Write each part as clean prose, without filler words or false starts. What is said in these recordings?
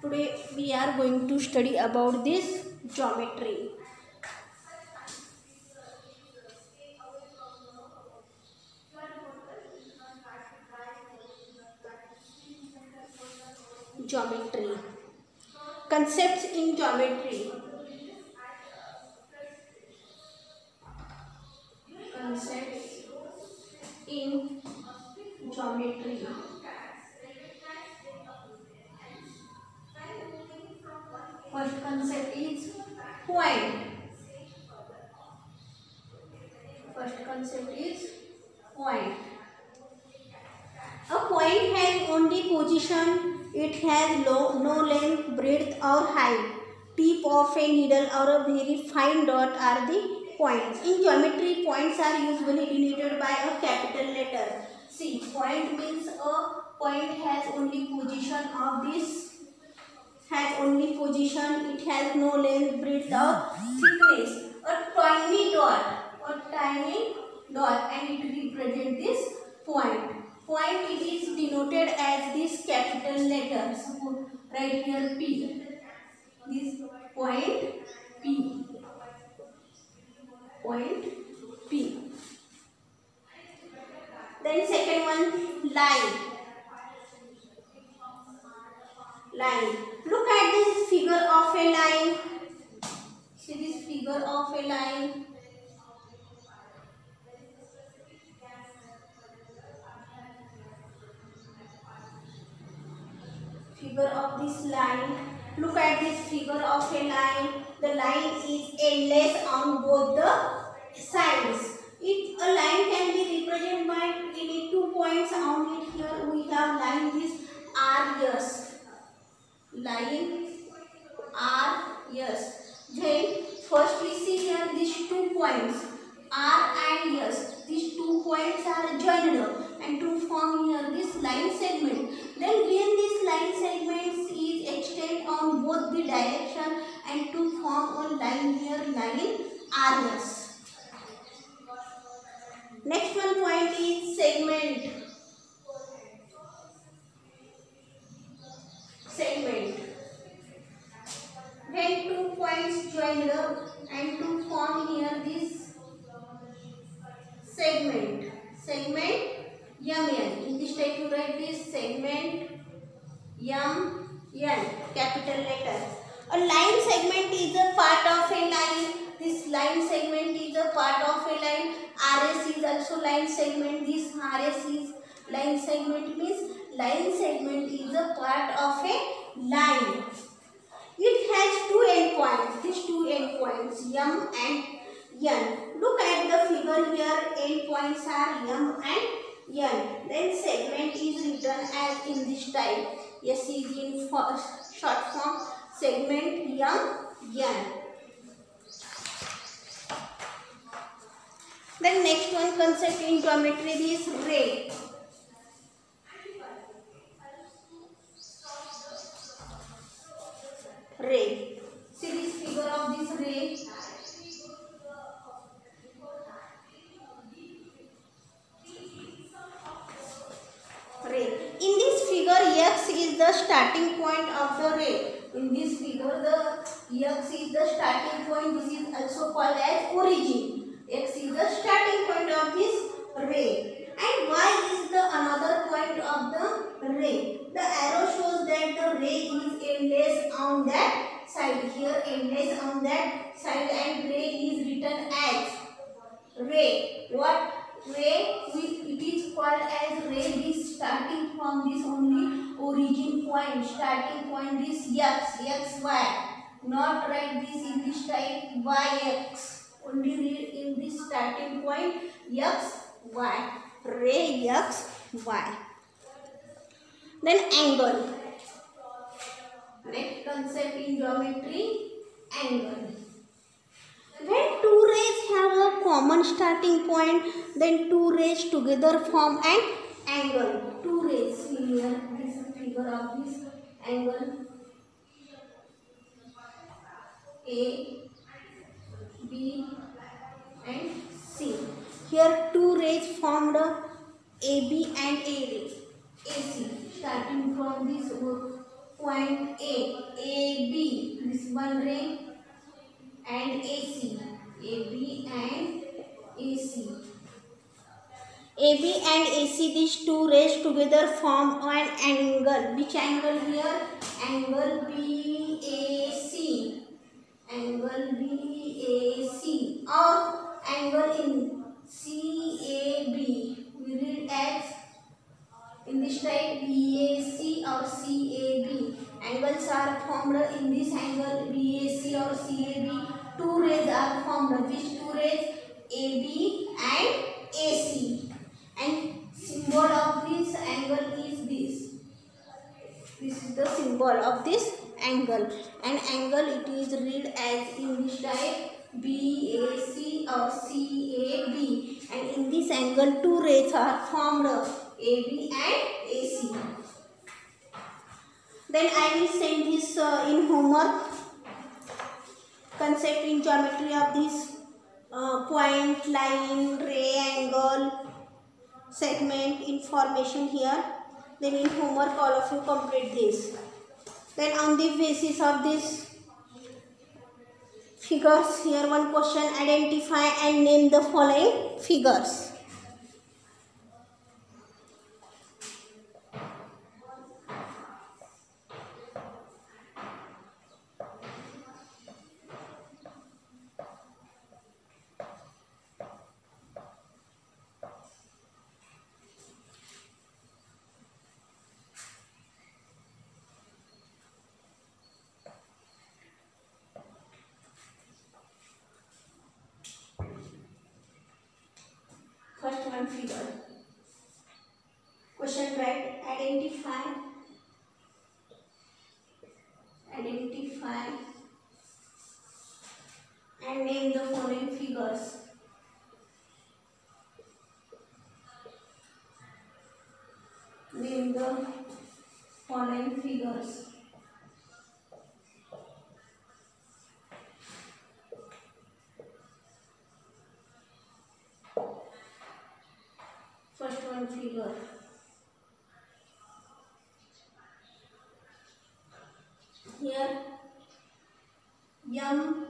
Today we are going to study about this geometry. Geometry. Concepts in geometry. Concepts in geometry. First concept is point. First concept is point. A point has only position. It has no length, breadth or height. Tip of a needle or a very fine dot are the points. In geometry, points are usually denoted by a capital letter. See, point means a point has only position of this. Has only position. It has no length, breadth or thickness. A tiny dot, and it represents this point. Point it is denoted as this capital letter. So right here P. This point P. Point P. Then second one, line. Line. Look at this figure of a line. See this figure of a line. Figure of this line. Look at this figure of a line. The line is endless on both the sides. If a line can be represented by any 2 points on it, here we have line is radius. Line radius. Then first we see here these 2 points R and S. These 2 points are joined and to form here this line segment. Then when this line segment is extended on both the direction and to form a line here, line RS. Next one point is segment. Segment. When 2 points joined up and to form here this segment. Segment MN. In this type you write this segment MN, capital letters. A line segment is a part of a line. This line segment is a part of a line. RS is also line segment. This RS is line segment, means line segment is a part of a line. It has 2 endpoints. These 2 endpoints M and N. Look at the figure here. Endpoints are M and N. Then segment is written as in this type. S is in short form. Segment M N. Then next one concept in geometry is ray. Ray. See this figure of this ray. Ray. In this figure, X is the starting point of the ray. In this figure, the X is the starting point. This is also called as origin. X is the starting point of this ray. And Y is the another point of the ray. The arrow shows that the ray is endless on that side. Here endless on that side and ray is written as ray. What ray? It is called as ray. This starting from this only origin point. Starting point is X, Y. Not write this in this type Y, X. Only read in this starting point X, Y. Ray X, Y. Then angle. Next concept in geometry, angle. When 2 rays have a common starting point, then 2 rays together form an angle. 2 rays. Here, this figure of this angle A, B and C. Here 2 rays formed AB and AC. Starting from this point AB, this one ray, and AC, AB and AC. AB and AC, these two rays together form an angle. Which angle here? Angle BAC. Angle BAC or angle in CAB. We read as in this type BAC or CAB. Angles are formed in this angle BAC or CAB. Two rays are formed. Which two rays? AB and AC. And symbol of this angle is this. This is the symbol of this angle. And angle it is read as in this type BAC or CAB. And in this angle two rays are formed, AB and AC. Then I will send this in homework. Concept in geometry of this point, line, ray, angle, segment information here. Then in homework all of you complete this. Then on the basis of this figures, here one question: identify and name the following figures. First one figure. Question right. Identify and name the following figures. Name the following figures. First one figure. Here M,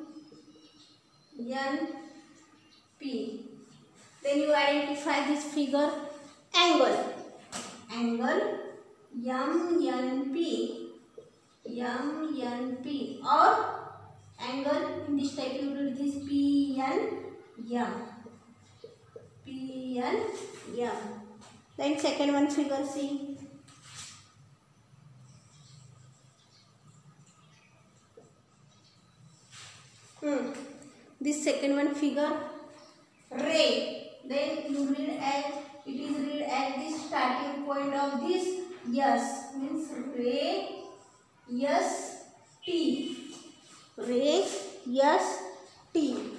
N, P. Then you identify this figure angle. Angle MNP. MNP or angle in this type you read this PNM. PNM. Then second one figure see. This second one figure ray. Then you read as it is read at the starting point of this S, means ray S T. Ray S T.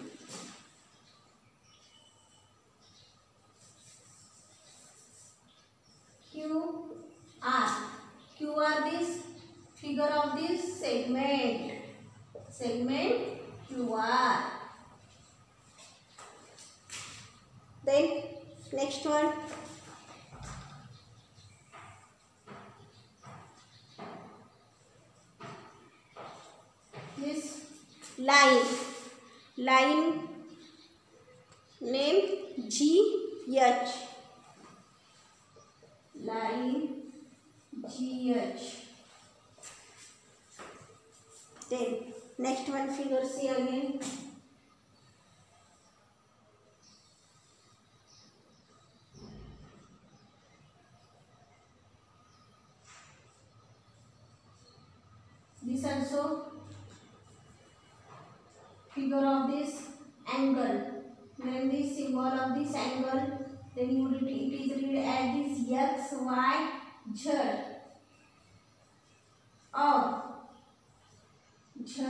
QR this figure of this segment. Segment QR. Then next one. This line. Line name GH. Line GH. Then next one figure see again. This also figure of this angle. Name the symbol of this angle. Then you read it is read as this X, Y, Z or Z,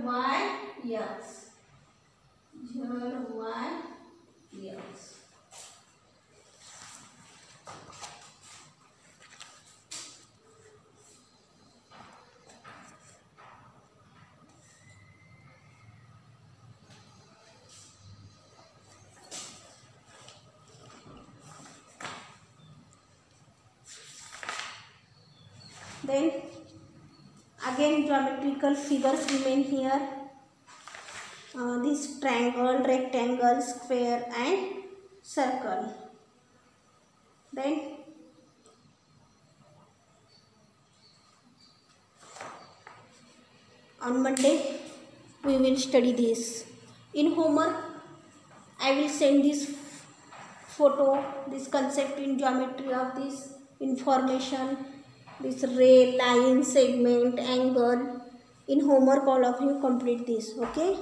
Y, X. Z, Y, X. Then Again geometrical figures remain here. This triangle, rectangle, square and circle. Then on Monday we will study this. In homework I will send this photo, this concept in geometry of this information, this ray, line, segment, angle. In homework all of you complete this. Okay.